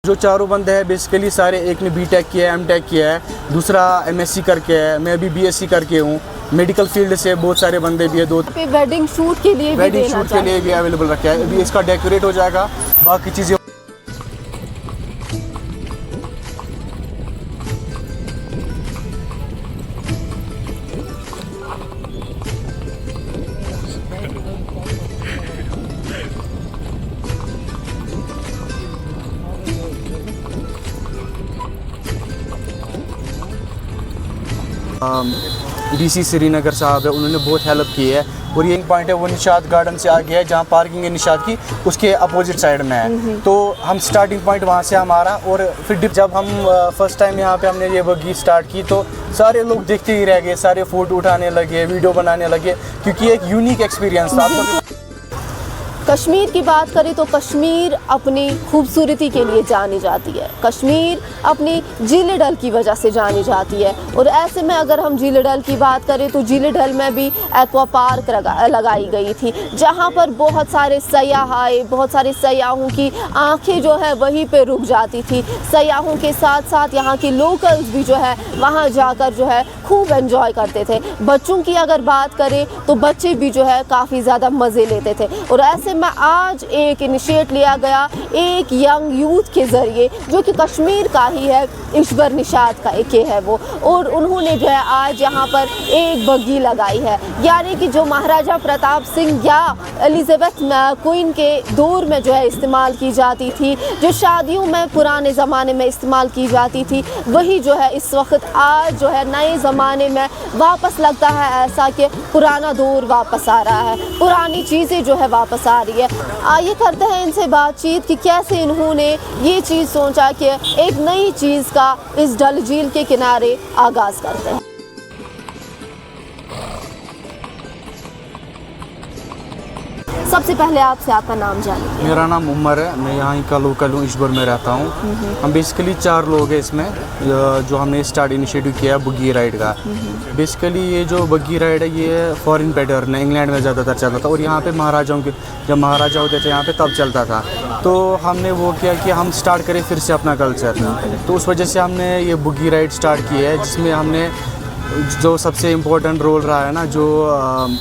जो चारों बंदे हैं बेसिकली सारे, एक ने बीटेक किया है, एमटेक किया है, दूसरा एमएससी करके है, मैं भी बीएससी करके हूँ। मेडिकल फील्ड से बहुत सारे बंदे भी है। दो वेडिंग शूट के लिए भी अवेलेबल रखा है। अभी इसका डेकोरेट हो जाएगा, बाकी चीज़ें डीसी श्रीनगर साहब है, उन्होंने बहुत हेल्प की है। और ये पॉइंट है वो निशात गार्डन से आगे है, जहाँ पार्किंग है निशात की, उसके अपोजिट साइड में है। तो हम स्टार्टिंग पॉइंट वहाँ से हमारा, और फिर जब हम फर्स्ट टाइम यहाँ पे हमने ये बग्गी स्टार्ट की तो सारे लोग देखते ही रह गए, सारे फ़ोटो उठाने लगे, वीडियो बनाने लगे, क्योंकि एक यूनिक एक्सपीरियंस था। कश्मीर की बात करें तो कश्मीर अपनी खूबसूरती के लिए जानी जाती है। कश्मीर अपनी झील डल की वजह से जानी जाती है। और ऐसे में अगर हम झील डल की बात करें तो झील डल में भी एक्वा पार्क लगाई गई थी, जहां पर बहुत सारे सयाह आए, बहुत सारे सयाहों की आंखें जो है वहीं पे रुक जाती थी। सयाहों के साथ साथ यहाँ के लोकल्स भी जो है वहाँ जाकर जो है खूब एंजॉय करते थे। बच्चों की अगर बात करें तो बच्चे भी जो है काफ़ी ज़्यादा मज़े लेते थे। और ऐसे में आज एक इनिशिएट लिया गया एक यंग यूथ के ज़रिए, जो कि कश्मीर का ही है, ईश्वर निशात का एक है वो, और उन्होंने जो है आज यहाँ पर एक बग्गी लगाई है। यानी कि जो महाराजा प्रताप सिंह या एलिज़ाबेथ क्वीन के दौर में जो है इस्तेमाल की जाती थी, जो शादियों में पुराने ज़माने में इस्तेमाल की जाती थी, वही जो है इस वक्त आज जो है नए ज़माने में वापस लगता है ऐसा कि पुराना दौर वापस आ रहा है, पुरानी चीज़ें जो है वापस आ रही है। आइए करते हैं इनसे बातचीत कि कैसे इन्होंने ये चीज़ सोचा कि एक नई चीज़ का इस डल झील के किनारे आगाज़ करते हैं। सबसे पहले आपसे आपका नाम जानेंगे। मेरा नाम उमर है, मैं यहाँ का लोकल हूँ, ईश्वर में रहता हूँ। हम बेसिकली 4 लोग हैं इसमें, जो हमने स्टार्ट इनिशिएटिव किया है बग्गी राइड का। बेसिकली ये जो बग्गी राइड है ये फॉरेन पैटर्न है, इंग्लैंड में ज़्यादातर चलता था, और यहाँ पे महाराजाओं के, जब महाराजा होते थे यहाँ पे तब चलता था। तो हमने वो किया कि हम स्टार्ट करें फिर से अपना कल्चर, तो उस वजह से हमने ये बग्गी राइड स्टार्ट की है, जिसमें हमने जो सबसे इम्पोर्टेंट रोल रहा है ना, जो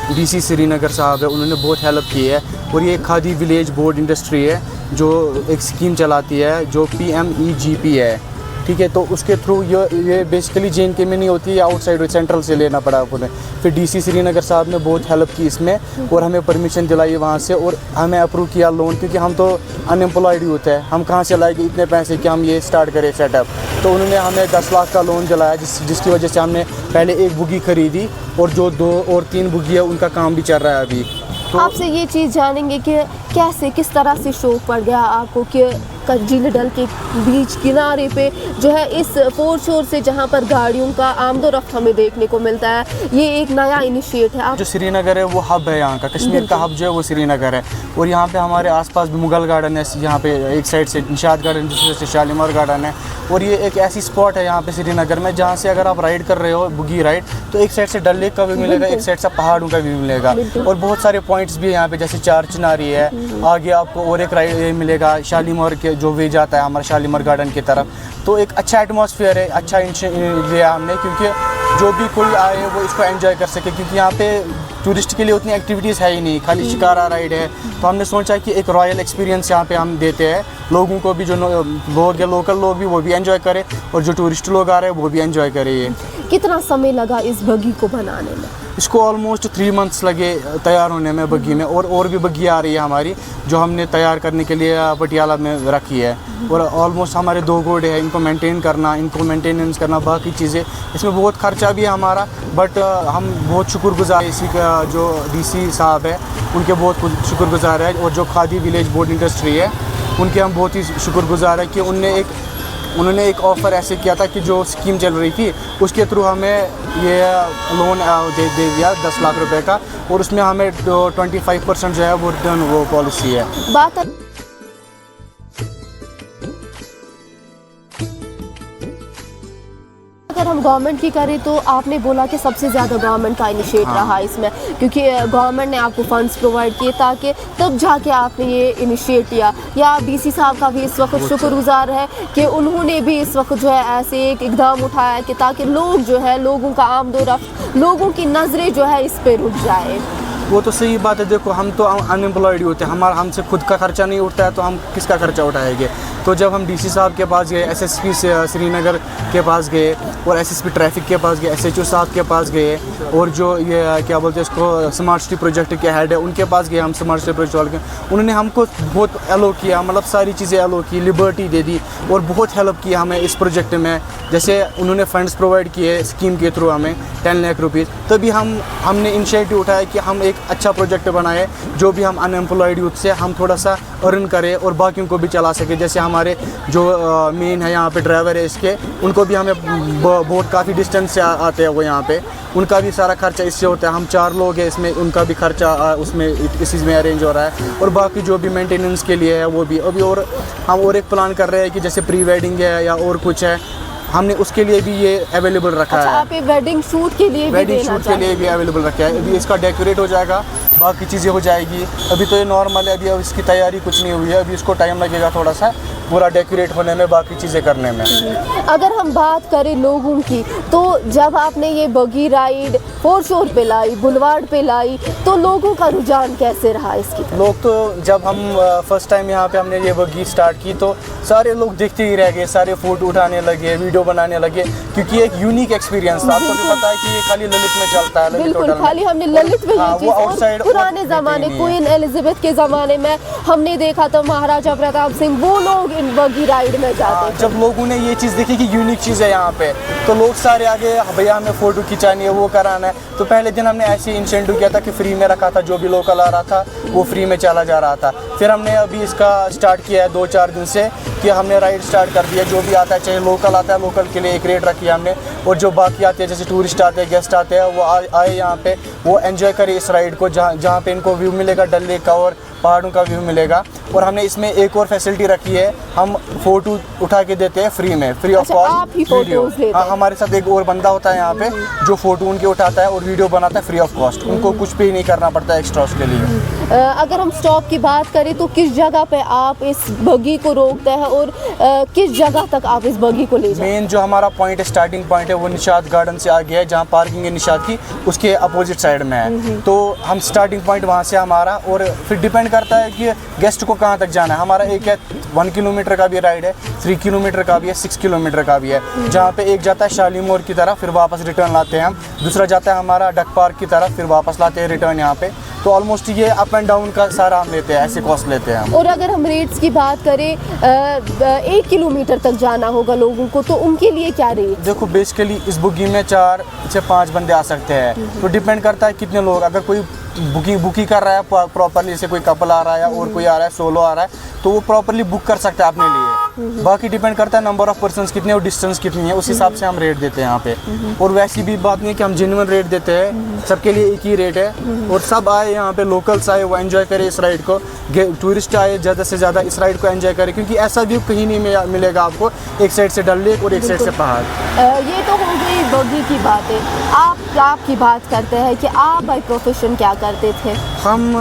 डीसी श्रीनगर साहब है, उन्होंने बहुत हेल्प की है। और ये खादी विलेज बोर्ड इंडस्ट्री है, जो एक स्कीम चलाती है जो PMEGP है, ठीक है। तो उसके थ्रू ये बेसिकली JNK में नहीं होती है, आउटसाइड सेंट्रल से लेना पड़ा उन्हें। फिर डीसी श्रीनगर साहब ने बहुत हेल्प की इसमें, और हमें परमिशन दिलाई वहाँ से, और हमें अप्रूव किया लोन, क्योंकि हम तो अनएम्प्लॉयड यूथ है, हम कहाँ से लाएंगे इतने पैसे कि हम ये स्टार्ट करें सेटअप। तो उन्होंने हमें 10 लाख का लोन दिलाया, जिसकी वजह से हमने पहले एक बुग्गी खरीदी, और जो 2 और 3 बुग्गी है उनका काम भी चल रहा है अभी। तो आपसे ये चीज़ जानेंगे कि कैसे, किस तरह से शौक पड़ गया आपको कि झील डल के बीच किनारे पे जो है इस फोर शोर से, जहाँ पर गाड़ियों का आमदोरफ्त हमें देखने को मिलता है, ये एक नया इनिशिएट है। जो श्रीनगर है वो हब है यहाँ का, कश्मीर का हब जो है वो श्रीनगर है। और यहाँ पे हमारे आसपास भी मुगल गार्डन है, यहाँ पे एक साइड से निशात गार्डन, दूसरे से शालीमार गार्डन है। और ये एक ऐसी स्पॉट है यहाँ पे श्रीनगर में, जहाँ से अगर आप राइड कर रहे हो बग्गी राइड, तो एक साइड से डल लेक का भी मिलेगा, एक साइड से पहाड़ों का भी मिलेगा, और बहुत सारे पॉइंट्स भी यहाँ पे, जैसे 4 चिनारी है, आगे आपको और एक राइड मिलेगा शालीमार के, जो वे जाता है हमारा शालीमार गार्डन की तरफ। तो एक अच्छा एटमॉस्फेयर है, अच्छा लिया हमने, क्योंकि जो भी कोई आए वो इसको एंजॉय कर सके, क्योंकि यहाँ पे टूरिस्ट के लिए उतनी एक्टिविटीज़ है ही नहीं, खाली शिकारा राइड है। तो हमने सोचा कि एक रॉयल एक्सपीरियंस यहाँ पे हम देते हैं लोगों को भी, जो लोग हैं लोकल लोग भी, वो भी एंजॉय करें, और जो टूरिस्ट लोग आ रहे हैं वो भी एंजॉय करें। ये कितना समय लगा इस बग्गी को बनाने में? इसको ऑलमोस्ट 3 मंथ्स लगे तैयार होने में बग्गी में, और भी बग्गी आ रही है हमारी, जो हमने तैयार करने के लिए पटियाला में रखी है। और ऑलमोस्ट हमारे 2 घोड़े हैं, इनको मेंटेन करना, इनको मेंटेनेंस करना, बाकी चीज़ें, इसमें बहुत खर्चा भी है हमारा, बट हम बहुत शुक्रगुजार हैं इसी का, जो डीसी साहब है उनके बहुत शुक्रगुजार है, और जो खादी विलेज बोर्ड इंडस्ट्री है उनके हम बहुत ही शुक्रगुजार है कि उन्होंने एक ऑफ़र ऐसे किया था कि जो स्कीम चल रही थी उसके थ्रू हमें ये लोन दे दिया 10 लाख रुपए का, और उसमें हमें 25% जो है वो रिटर्न वो पॉलिसी है। बात अगर हम गवर्नमेंट की करें तो आपने बोला कि सबसे ज़्यादा गवर्नमेंट का इनिशिएट रहा इसमें, क्योंकि गवर्नमेंट ने आपको फंड्स प्रोवाइड किए ताकि तब जाके आपने ये इनिशिएट किया। या डीसी साहब का भी इस वक्त शुक्रगुजार है कि उन्होंने भी इस वक्त जो है ऐसे एक इकदाम उठाया कि ताकि लोग जो है, लोगों का आमदोरफ्त, लोगों की नज़रें जो है इस पे रुक जाए। वो तो सही बात है। देखो हम तो अनएम्प्लॉयड ही होते हैं, हमारा हमसे खुद का खर्चा नहीं उठता है तो हम किसका खर्चा उठाएंगे। तो जब हम डीसी साहब के पास गए, एसएसपी से श्रीनगर के पास गए और एसएसपी ट्रैफिक के पास गए, एसएचओ साहब के पास गए और जो ये क्या बोलते हैं इसको स्मार्ट सिटी प्रोजेक्ट के हेड है उनके पास गए हम, स्मार्ट सिटी प्रोजेक्ट वाले के। उन्होंने हमको बहुत एलो किया, मतलब सारी चीज़ें एलो की, लिबर्टी दे दी और बहुत हेल्प किया हमें इस प्रोजेक्ट में। जैसे उन्होंने फंड्स प्रोवाइड किए स्कीम के थ्रू हमें 10 लाख रुपीज़, तभी हमने इनिशिएटिव उठाया कि हम एक अच्छा प्रोजेक्ट बनाए जो भी हम अनएम्प्लॉयड यूथ से हम थोड़ा सा अर्न करें और बाकियों को भी चला सके। जैसे हमारे जो मेन है यहाँ पे ड्राइवर है इसके, उनको भी हमें बहुत काफ़ी डिस्टेंस से आते हैं वो यहाँ पे, उनका भी सारा खर्चा इससे होता है। हम 4 लोग हैं इसमें, उनका भी खर्चा उसमें इस चीज़ में अरेंज हो रहा है और बाकी जो भी मेंटेनेंस के लिए है वो भी अभी। और हम और एक प्लान कर रहे हैं कि जैसे प्री वेडिंग है या और कुछ है, हमने उसके लिए भी ये अवेलेबल रखा है। आप वेडिंग शूट के लिए वेडिंग शूट के लिए भी अवेलेबल रखा है। अभी इसका डेकोरेट हो जाएगा, बाकी चीज़ें हो जाएगी। अभी तो ये नॉर्मल है, अभी अब इसकी तैयारी कुछ नहीं हुई है, अभी इसको टाइम लगेगा थोड़ा सा पूरा डेकोरेट होने में, बाकी चीज़ें करने में। अगर हम बात करें लोगों की, तो जब आपने ये बगी राइड फोरशोर पे लाई, बुलवार्ड पे लाई, तो लोगों का रुझान कैसे रहा इसकी तरफ? लोग तो जब हम फर्स्ट टाइम यहाँ पे हमने ये बगी स्टार्ट की तो सारे लोग देखते ही रह गए, सारे फ़ोटो उठाने लगे, वीडियो बनाने लगे, क्योंकि एक यूनिक एक्सपीरियंस था। आपको भी पता है कि ये खाली ललित में चलता है। बिल्कुल, खाली हमने ललित में वो आउटसाइड पुराने ज़माने क्वीन एलिजाबेथ के ज़माने में हमने देखा था महाराजा प्रताप सिंह, वो लोग इन बगी राइड में जाते थे। जब लोगों ने ये चीज़ देखी कि यूनिक चीज़ है यहाँ पे, तो लोग सारे आगे भैया हमें फ़ोटो खिंचानी है, वो कराना है। तो पहले दिन हमने ऐसे इंसेंटिव किया था कि फ्री में रखा था, जो भी लोकल आ रहा था वो फ्री में चला जा रहा था। फिर हमने अभी इसका स्टार्ट किया है 2-4 दिन से कि हमने राइड स्टार्ट कर दिया। जो भी आता है, चाहे लोकल आता है, लोकल के लिए एक रेट रखी है हमने, और जो बाकी आते हैं जैसे टूरिस्ट आते हैं, गेस्ट आते हैं, वो आए यहाँ पे, वो एंजॉय करें इस राइड को, जहाँ पे इनको व्यू मिलेगा डल लेक का और पहाड़ों का व्यू मिलेगा। और हमने इसमें एक और फैसिलिटी रखी है, हम फ़ोटो उठा के देते हैं फ्री में, फ्री ऑफ कॉस्ट वीडियो। हाँ, हमारे साथ एक और बंदा होता है यहाँ पे जो फ़ोटो उनके उठाता है और वीडियो बनाता है फ्री ऑफ कॉस्ट, उनको कुछ पे नहीं करना पड़ता है एक्स्ट्रा उसके लिए। अगर हम स्टॉप की बात करें तो किस जगह पे आप इस बगी को रोकते हैं और किस जगह तक आप इस बगी को ले जाते हैं? मेन जो हमारा पॉइंट है, स्टार्टिंग पॉइंट है, वो निशात गार्डन से आगे है, जहाँ पार्किंग है निशात की, उसके अपोजिट साइड में है। तो हम स्टार्टिंग पॉइंट वहाँ से हमारा, और फिर डिपेंड करता है कि गेस्ट को कहाँ तक जाना है। हमारा एक है 1 किलोमीटर का भी राइड है, 3 किलोमीटर का भी है, 6 किलोमीटर का भी है, जहाँ पे एक जाता है शालीमोर की तरफ, फिर वापस रिटर्न लाते हैं हम। दूसरा जाता है हमारा डक पार्क की तरफ, फिर वापस लाते हैं रिटर्न यहाँ पे। तो ऑलमोस्ट ये अप एंड डाउन का सारा हम लेते हैं, ऐसे कॉस्ट लेते हैं हम। और अगर हम रेट्स की बात करें, 1 किलोमीटर तक जाना होगा लोगों को, तो उनके लिए क्या रेट? देखो बेसिकली इस बुकिंग में 4 से 5 बंदे आ सकते हैं, तो डिपेंड करता है कितने लोग। अगर कोई बुकिंग कर रहा है प्रॉपरली, जैसे कोई कपल आ रहा है या और कोई आ रहा है, सोलो आ रहा है, तो वो प्रॉपरली बुक कर सकता है अपने लिए। बाकी डिपेंड करता है नंबर ऑफ पर्सन्स कितने और डिस्टेंस कितनी है, उस हिसाब से हम रेट देते हैं यहाँ पे। और वैसी भी बात नहीं है कि हम जेन्युइन रेट देते हैं, सबके लिए एक ही रेट है। और सब आए यहाँ पे, लोकल्स आए, वो एंजॉय करें इस राइड को, टूरिस्ट आए ज़्यादा से ज़्यादा इस राइड को एंजॉय करें, क्योंकि ऐसा व्यू कहीं नहीं मिलेगा आपको, एक साइड से डल लेक और एक साइड से पहाड़। ये तो हो गई बगी की बातें। आपकी बात करते हैं कि आप बाय प्रोफेशन क्या करते थे? हम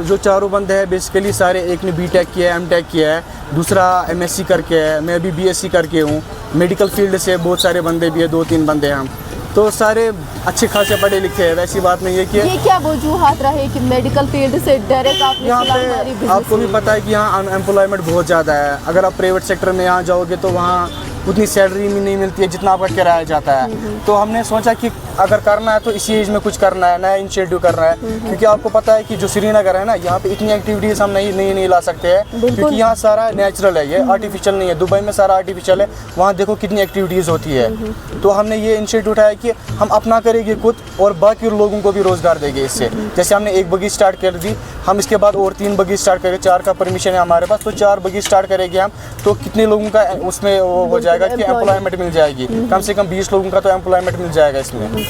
जो चारों बंदे हैं बेसिकली सारे, एक ने बीटेक किया है, एमटेक किया है, दूसरा एमएससी करके है, मैं भी बीएससी करके हूँ। मेडिकल फील्ड से बहुत सारे बंदे भी हैं, 2-3 बंदे हैं हम, तो सारे अच्छे खासे पढ़े लिखे हैं। वैसी बात नहीं है कि ये क्या वजूहात रहे कि मेडिकल फील्ड से डायरेक्ट आपने यहाँ पे आपको भी पता है कि यहाँ अनएम्प्लॉयमेंट बहुत ज़्यादा है। अगर आप प्राइवेट सेक्टर में यहाँ जाओगे तो वहाँ उतनी सैलरी भी नहीं मिलती है जितना आपका किराया जाता है। तो हमने सोचा कि अगर करना है तो इसी एज में कुछ करना है, नया इनिशिएटिव करना है, क्योंकि आपको पता है कि जो श्रीनगर है ना, यहाँ पे इतनी एक्टिविटीज़ हम नहीं ला सकते हैं, क्योंकि यहाँ सारा नेचुरल है, ये आर्टिफिशियल नहीं है। दुबई में सारा आर्टिफिशियल है, वहाँ देखो कितनी एक्टिविटीज़ होती है। तो हमने ये इनिशिएटिव उठाया कि हम अपना करेंगे खुद और बाकी लोगों को भी रोज़गार देंगे इससे। जैसे हमने 1 बगी स्टार्ट कर दी, हम इसके बाद और 3 बगी स्टार्ट करेंगे, 4 का परमिशन है हमारे पास, तो 4 बगी स्टार्ट करेंगे हम। तो कितने लोगों का उसमें वो हो जाएगा कि एम्प्लॉयमेंट मिल जाएगी, कम से कम 20 लोगों का तो एम्प्लॉयमेंट मिल जाएगा इसमें।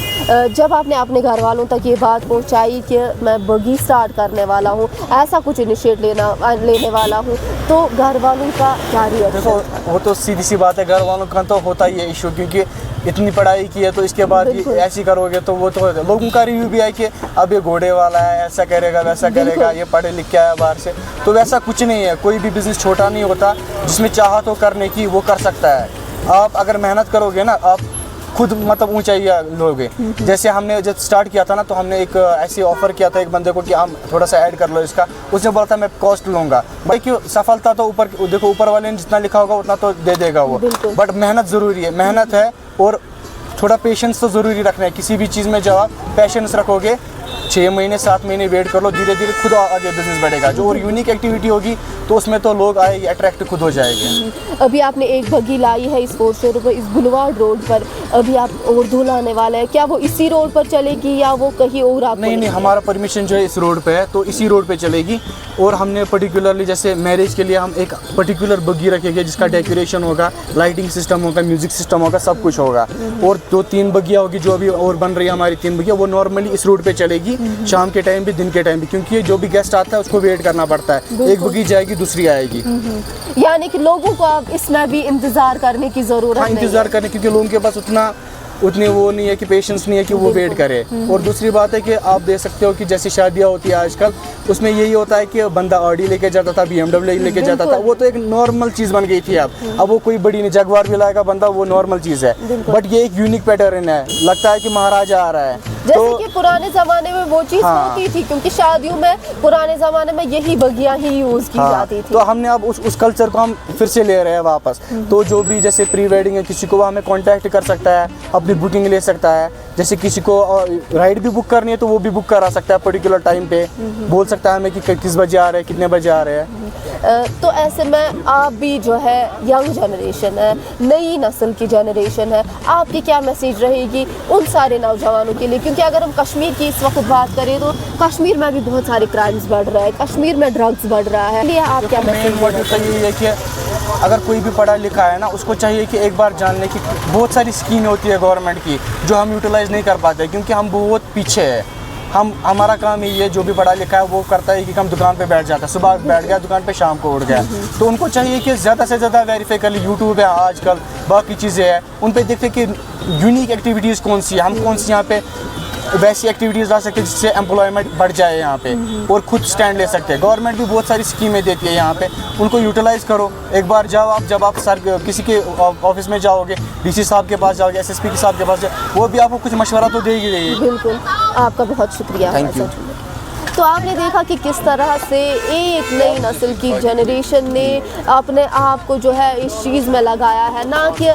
जब आपने अपने घर वालों तक ये बात पहुंचाई कि मैं बगी स्टार्ट करने वाला हूँ, ऐसा कुछ इनिशिएट लेने वाला हूँ, तो घर वालों का क्या रिएक्शन? देखो वो तो सीधी सी बात है, घर वालों का तो होता ही है इशू, क्योंकि इतनी पढ़ाई की है तो इसके बाद बिल्कुल। ऐसी करोगे तो वो तो लोगों का रिव्यू भी है कि अब ये घोड़े वाला है, ऐसा करेगा वैसा करेगा, ये पढ़े लिख के आया बाहर से। तो वैसा कुछ नहीं है, कोई भी बिजनेस छोटा नहीं होता, जिसमें चाहत हो करने की वो कर सकता है। आप अगर मेहनत करोगे ना, आप खुद मतलब ऊंचाई लोगे। जैसे हमने जब स्टार्ट किया था ना, तो हमने एक ऐसी ऑफर किया था एक बंदे को कि हम थोड़ा सा ऐड कर लो इसका। उसने बोला था मैं कॉस्ट लूँगा। भाई क्यों, सफलता तो ऊपर देखो, ऊपर वाले ने जितना लिखा होगा उतना तो दे देगा वो, बट मेहनत ज़रूरी है, मेहनत है और थोड़ा पेशेंस तो ज़रूरी रखना है। किसी भी चीज़ में जब आप पेशेंस रखोगे, 6 महीने 7 महीने वेट कर लो, धीरे धीरे खुद आगे बिजनेस बढ़ेगा। जो और यूनिक एक्टिविटी होगी तो उसमें तो लोग आएंगे, अट्रैक्ट खुद हो जाएंगे। अभी आपने एक बग्गी लाई है इस फोर्ट शोरूम पर, इस बुलवार्ड रोड पर, अभी आप और दो लाने वाले हैं, क्या वो इसी रोड पर चलेगी या वो कहीं और आप? नहीं, हमारा परमिशन जो है इस रोड पे है, तो इसी रोड पे चलेगी। और हमने पर्टिकुलरली जैसे मैरिज के लिए हम एक पर्टिकुलर बग्गी रखेंगे जिसका डेकोरेशन होगा, लाइटिंग सिस्टम होगा, म्यूजिक सिस्टम होगा, सब कुछ होगा। और 2-3 बग्गियाँ होगी जो अभी और बन रही है हमारी 3 बग्गियाँ, वो नॉर्मली इस रोड पे चलेगी, शाम के टाइम भी दिन के टाइम भी, क्योंकि जो भी गेस्ट आता है उसको वेट करना पड़ता है। एक बग्गी जाएगी दूसरी आएगी। यानी कि लोगों को अब इसमें भी इंतजार करने की जरूरत नहीं है। इंतजार करने, क्योंकि लोगों के पास उतनी वो नहीं है कि पेशेंस नहीं है कि वो वेट करे। और दूसरी बात है कि आप देख सकते हो कि जैसे शादियाँ होती है आजकल, उसमें यही होता है कि बंदा ऑडी लेके जाता था, BMW लेके जाता था, वो तो एक नॉर्मल चीज़ बन गई थी। अब वो कोई बड़ी नहीं, जगवार भी लाएगा बंदा, वो नॉर्मल चीज़ है। बट ये एक यूनिक पैटर्न है, लगता है कि महाराजा आ रहा है। जैसे कि पुराने जमाने में वो चीज़ होती थी, क्योंकि शादियों में पुराने जमाने में यही बगियां ही यूज की जाती थी। तो हमने अब उस कल्चर को हम फिर से ले रहे हैं वापस। तो जो भी जैसे प्री वेडिंग है, किसी को वो हमें कांटेक्ट कर सकता है, अपनी बुकिंग ले सकता है। जैसे किसी को राइड भी बुक करनी है तो वो भी बुक करा सकता है पर्टिकुलर टाइम पे, बोल सकता है हमें कि किस बजे आ रहे हैं, कितने बजे आ रहे हैं। तो ऐसे में आप भी जो है यंग जनरेशन है, नई नस्ल की जनरेशन है, आपकी क्या मैसेज रहेगी उन सारे नौजवानों के लिए? क्योंकि अगर हम कश्मीर की इस वक्त बात करें तो कश्मीर में भी बहुत सारे क्राइम्स बढ़ रहा है, कश्मीर में ड्रग्स बढ़ रहा है, इसलिए आप क्या मैसेज? ये है कि अगर कोई भी पढ़ा लिखा है ना, उसको चाहिए कि एक बार जानने की बहुत सारी स्कीम होती है गवर्नमेंट की जो हम यूटिलाइज़ नहीं कर पाते, क्योंकि हम बहुत पीछे है। हमारा काम ही है, जो भी पढ़ा लिखा है वो करता है कि हम दुकान पे बैठ जाता है, सुबह बैठ गया दुकान पे, शाम को उठ गया। तो उनको चाहिए कि ज़्यादा से ज़्यादा वेरीफाई कर ले। यूट्यूब है आजकल, बाकी चीज़ें हैं, उन पे देखते कि यूनिक एक्टिविटीज़ कौन सी है, हम कौन सी यहाँ पे वैसी एक्टिविटीज़ ला सकते हैं जिससे एम्प्लॉयमेंट बढ़ जाए यहाँ पे, और खुद स्टैंड ले सकते हैं। गवर्नमेंट भी बहुत सारी स्कीमें देती है यहाँ पे, उनको यूटिलाइज़ करो। एक बार जाओ आप, जब आप सर किसी के ऑफिस में जाओगे, DC साहब के पास जाओगे, SSP के साहब के पास जाओगे, वो भी आपको कुछ मशवरा तो देगी। बिल्कुल, आपका बहुत शुक्रिया। Thank you. तो आपने देखा कि किस तरह से एक नई नस्ल की जनरेशन ने अपने आप को जो है इस चीज़ में लगाया है, ना कि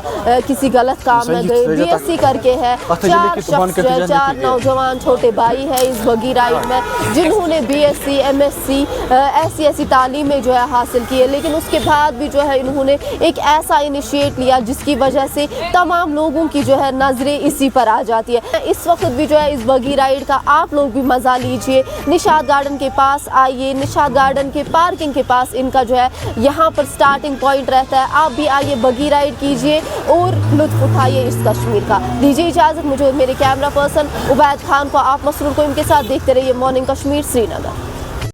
किसी गलत काम में गए। BSc करके है, 4 शख्स, 4 नौजवान छोटे भाई है इस बगी राइड में, जिन्होंने BSc MSc ऐसी तालीमें जो है हासिल की है, लेकिन उसके बाद भी जो है इन्होंने एक ऐसा इनिशिएट लिया जिसकी वजह से तमाम लोगों की जो है नज़रें इसी पर आ जाती है। इस वक्त भी जो है इस बगी राइड का आप लोग भी मज़ा लीजिए। निशात गार्डन के पास आइए, निशात गार्डन के पार्किंग के पास इनका जो है यहाँ पर स्टार्टिंग पॉइंट रहता है। आप भी आइए, बगी राइड कीजिए और लुत्फ उठाइए इस कश्मीर का। दीजिए इजाज़त मुझे और मेरे कैमरा पर्सन उबैद खान को, आप मसरूर को, इनके साथ देखते रहिए मॉर्निंग कश्मीर, श्रीनगर।